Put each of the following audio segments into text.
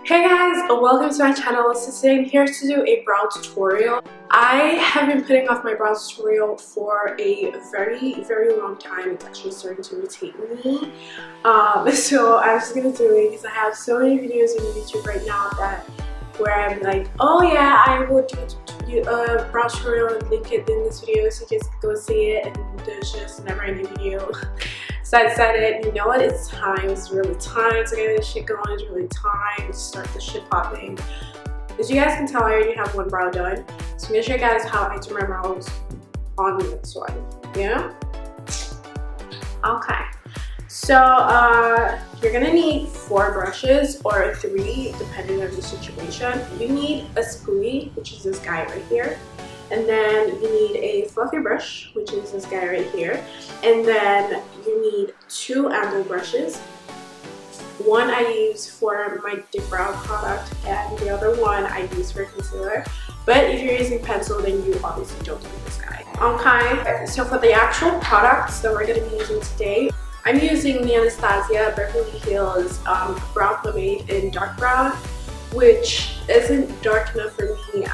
Hey guys, welcome to my channel. So today I'm here to do a brow tutorial. I have been putting off my brow tutorial for a very long time. It's actually starting to irritate me. So I'm just gonna do it because I have so many videos on YouTube right now where I'm like, oh yeah, I will do a brow tutorial and link it in this video, so just go see it, and there's just a never-ending video. So I decided, you know what, it's time. It's really time to get this shit going. It's really time to start the shit popping. As you guys can tell, I already have one brow done. So I'm gonna show you guys how I do my brows on this one. Yeah? Okay. So you're gonna need 4 brushes or 3 depending on the situation. You need a spoolie, which is this guy right here. And then you need a fluffy brush, which is this guy right here. And then you need 2 angle brushes. One I use for my Dipbrow product, and the other one I use for concealer. But if you're using pencil, then you obviously don't need this guy. Okay, so for the actual products that we're going to be using today, I'm using the Anastasia Beverly Hills Brow Pomade in dark brown, which isn't dark enough for me.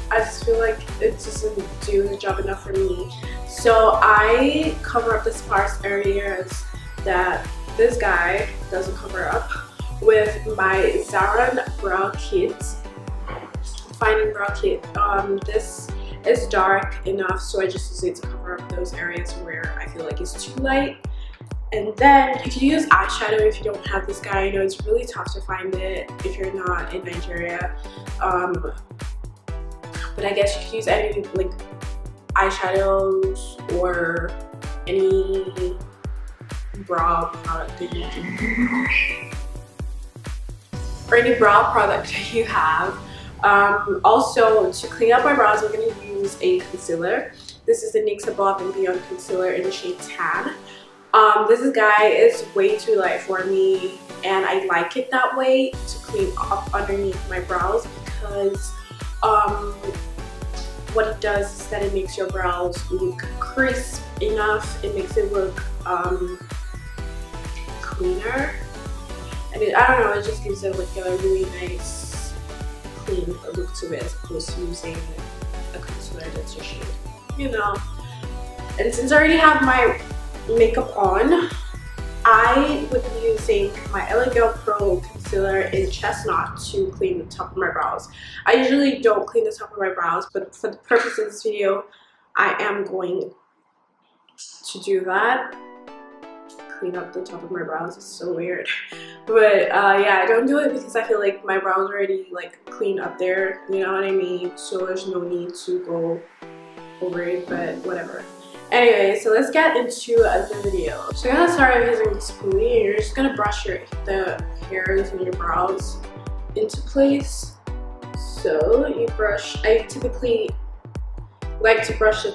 I just feel like it doesn't do the job enough for me. So I cover up the sparse areas that this guy doesn't cover up with my Zaron brow kit, finding brow kit. This is dark enough, so I just use it to cover up those areas where I feel like it's too light. And then you can use eyeshadow if you don't have this guy. I know it's really tough to find it if you're not in Nigeria. But I guess you could use any like eyeshadows or any brow product that you or any brow product that you have. Also, to clean up my brows, I'm going to use a concealer. This is the NYX Above and Beyond concealer in the shade Tan. This guy is way too light for me, and I like it that way to clean up underneath my brows because what it does is that it makes your brows look crisp enough. It makes it look cleaner, and I don't know, it just gives it like a really nice clean look to it as opposed to using a concealer that's your shade, you know. And since I already have my makeup on, I would be using my LA Girl Pro concealer in Chestnut to clean the top of my brows. I usually don't clean the top of my brows, but for the purpose of this video, I am going to do that. Clean up the top of my brows. It's so weird. But yeah, I don't do it because I feel like my brows are already like clean up there, you know what I mean? So there's no need to go over it, but whatever. Anyway, so let's get into the video. So you're gonna start using the spoolie, and you're just gonna brush the hairs in your brows into place. So you brush. I typically like to brush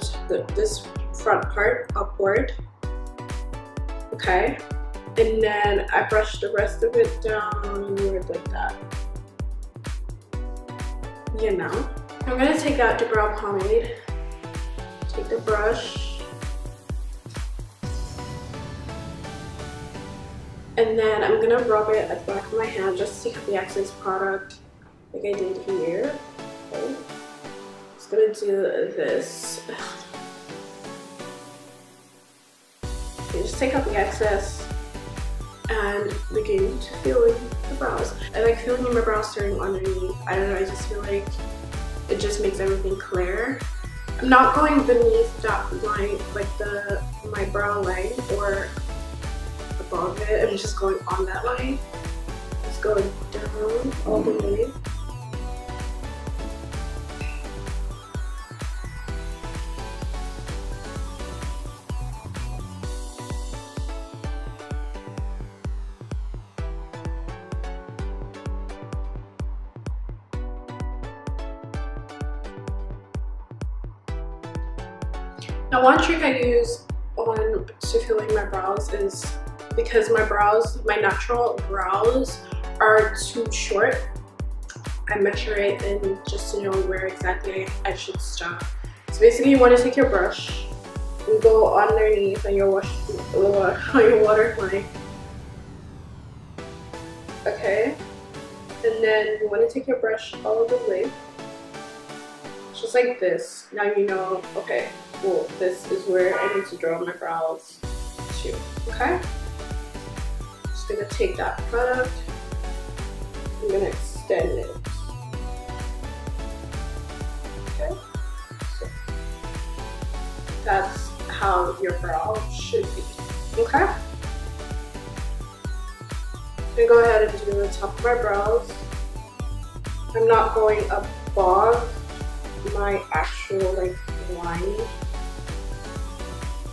this front part upward. Okay, and then I brush the rest of it downward like that. You know. I'm gonna take out the brow pomade. Take the brush. And then I'm gonna rub it at the back of my hand just to take out the excess product like I did here. Okay. Just gonna do this. Okay, just take out the excess and begin to fill in the brows. I like filling in my brows starting underneath. I don't know, I just feel like it just makes everything clear. I'm not going beneath that line, like my brow line or above it. I'm just going on that line. Just going down all the way. Now, one trick I use to filling my brows is because my natural brows are too short. I measure it and just to know where exactly I should stop. So basically, you want to take your brush and go underneath on your waterline. Okay, And then you want to take your brush all the way, just like this. Now you know, okay, well, this is where I need to draw my brows to, okay? Just gonna take that product, I'm gonna extend it. Okay, so that's how your brow should be, okay? I'm gonna go ahead and do the top of my brows. I'm not going above my actual like line.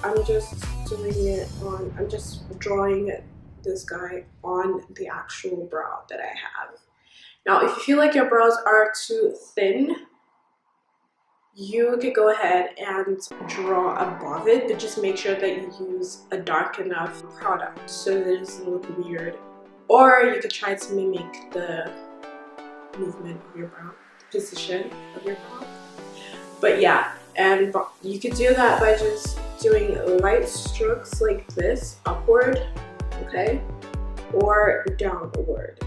I'm just doing it on, I'm just drawing this guy on the actual brow that I have. Now, if you feel like your brows are too thin, you could go ahead and draw above it, but just make sure that you use a dark enough product so that it doesn't look weird. Or you could try to mimic the movement of your brow, the position of your brow. But yeah, and you could do that by just doing light strokes like this, upward, okay, or downward,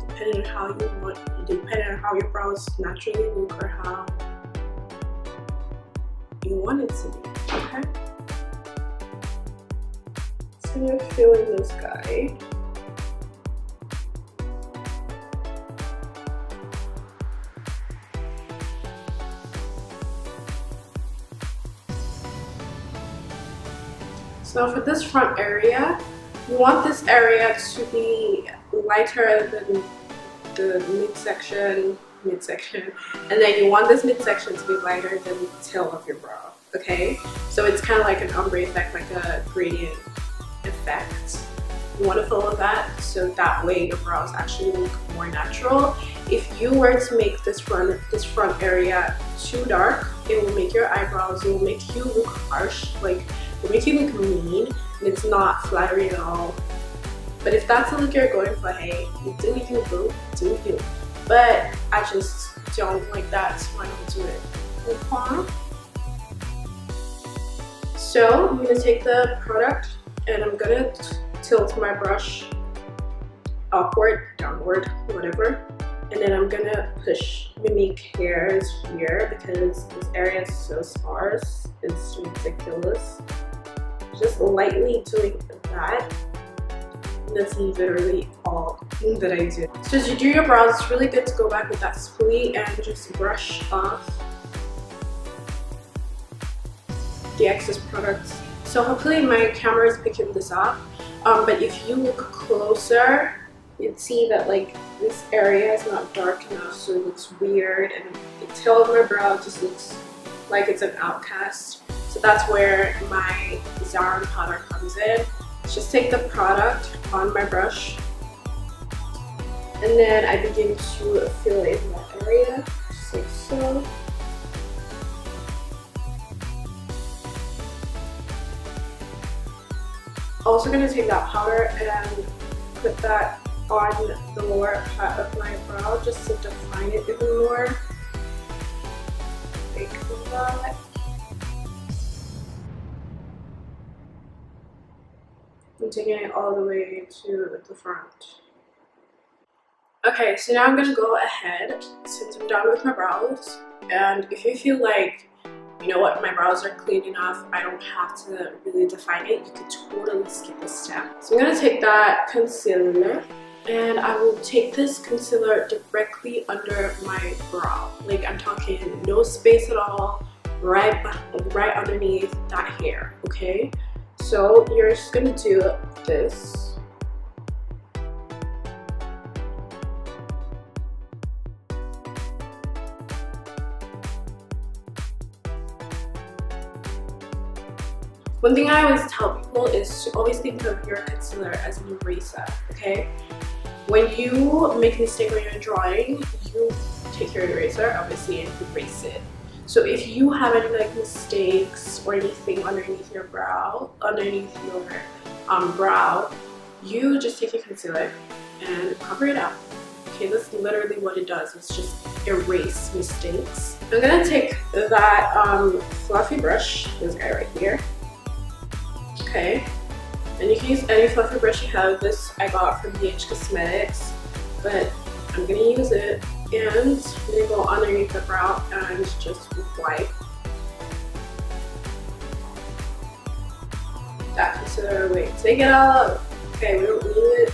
depending on how you want, depending on how your brows naturally look or how you want it to be, okay? So I'm feeling this guy. So for this front area, you want this area to be lighter than the midsection, and then you want this midsection to be lighter than the tail of your brow, okay? So it's kind of like an ombre effect, like a gradient effect. You want to follow that so that way your brows actually look more natural. If you were to make this front area too dark, it will make your eyebrows, it will make you look harsh, like it will make you look mean, and it's not flattering at all. But if that's the look you're going for, hey, you do you, boo, do you. But I just don't like that, so I don't do it. Okay. So I'm gonna take the product and I'm gonna tilt my brush upward, downward, whatever. And then I'm gonna push, mimic hairs here because this area is so sparse. It's ridiculous. Just lightly doing that. That's literally all that I do. So as you do your brows, it's really good to go back with that spoolie and just brush off the excess products. So hopefully my camera is picking this up. But if you look closer, you'd see that like this area is not dark enough, so it looks weird, and the tail of my brow just looks like it's an outcast. So that's where my Zaron powder comes in. Just take the product on my brush, and then I begin to fill in that area, just like so. Also going to take that powder and put that on the lower part of my brow just to define it even more. Like that. I'm taking it all the way to the front. Okay, so now I'm going to go ahead, since I'm done with my brows, and if you feel like, you know what, my brows are clean enough, I don't have to really define it, you could totally skip this step. So I'm going to take that concealer, and I will take this concealer directly under my brow. Like, I'm talking no space at all, right underneath that hair, okay? So you're just going to do this. One thing I always tell people is to always think of your concealer as an eraser, okay? When you make a mistake when you're drawing, you take your eraser, obviously, and erase it. So if you have any like mistakes or anything underneath your brow, you just take your concealer and cover it up. Okay, that's literally what it does. It's just erase mistakes. I'm gonna take that fluffy brush, this guy right here. Okay, and you can use any fluffy brush you have. This I got from BH Cosmetics, but I'm gonna use it and I'm gonna go underneath the brow and just wipe that concealer away. Take it all out. Okay, we don't need it.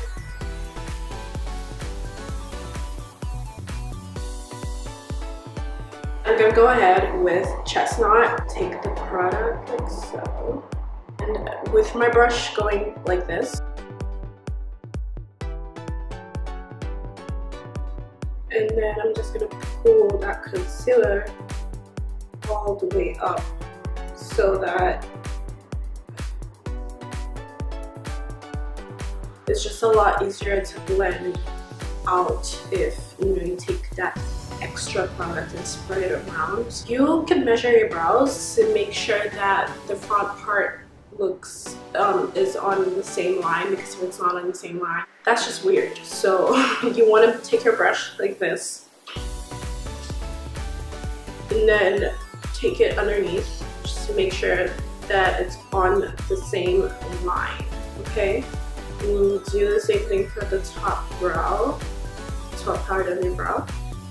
I'm gonna go ahead with Chestnut, take the product like so, and with my brush going like this. And then I'm just gonna pull that concealer all the way up so that it's just a lot easier to blend out if you take that extra product and spread it around. You can measure your brows to make sure that the front part looks is on the same line, because if it's not on the same line, that's just weird. So you want to take your brush like this and then take it underneath just to make sure that it's on the same line. Okay, and you do the same thing for the top brow, top part of your brow.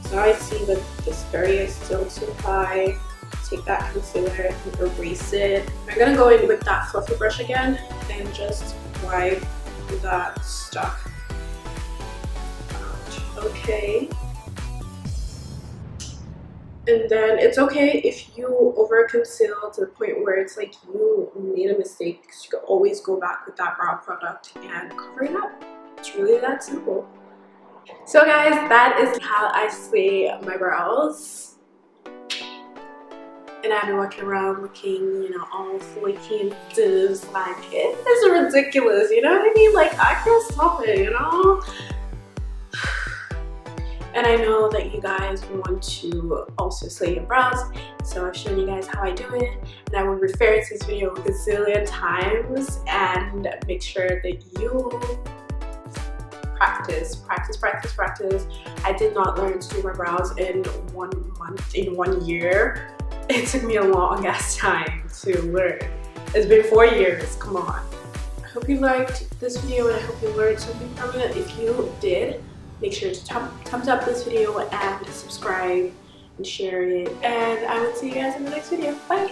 So I see that this area is still too high. Take that concealer and erase it. I'm gonna go in with that fluffy brush again and just wipe that stuff out. Okay. And then it's okay if you over conceal to the point where it's like you made a mistake, because you can always go back with that brow product and cover it up. It's really that simple. So guys, that is how I slay my brows. And I've been walking around looking, you know, all flaky and stiff, like, it is ridiculous, you know what I mean? Like, I can't stop it, you know? And I know that you guys want to also slay your brows, so I've shown you guys how I do it, and I will refer to this video a gazillion times, and make sure that you practice. I did not learn to do my brows in 1 month, in 1 year. It took me a long ass time to learn. It's been 4 years, come on. I hope you liked this video and I hope you learned something from it. If you did, make sure to thumbs up this video and subscribe and share it. And I will see you guys in the next video. Bye!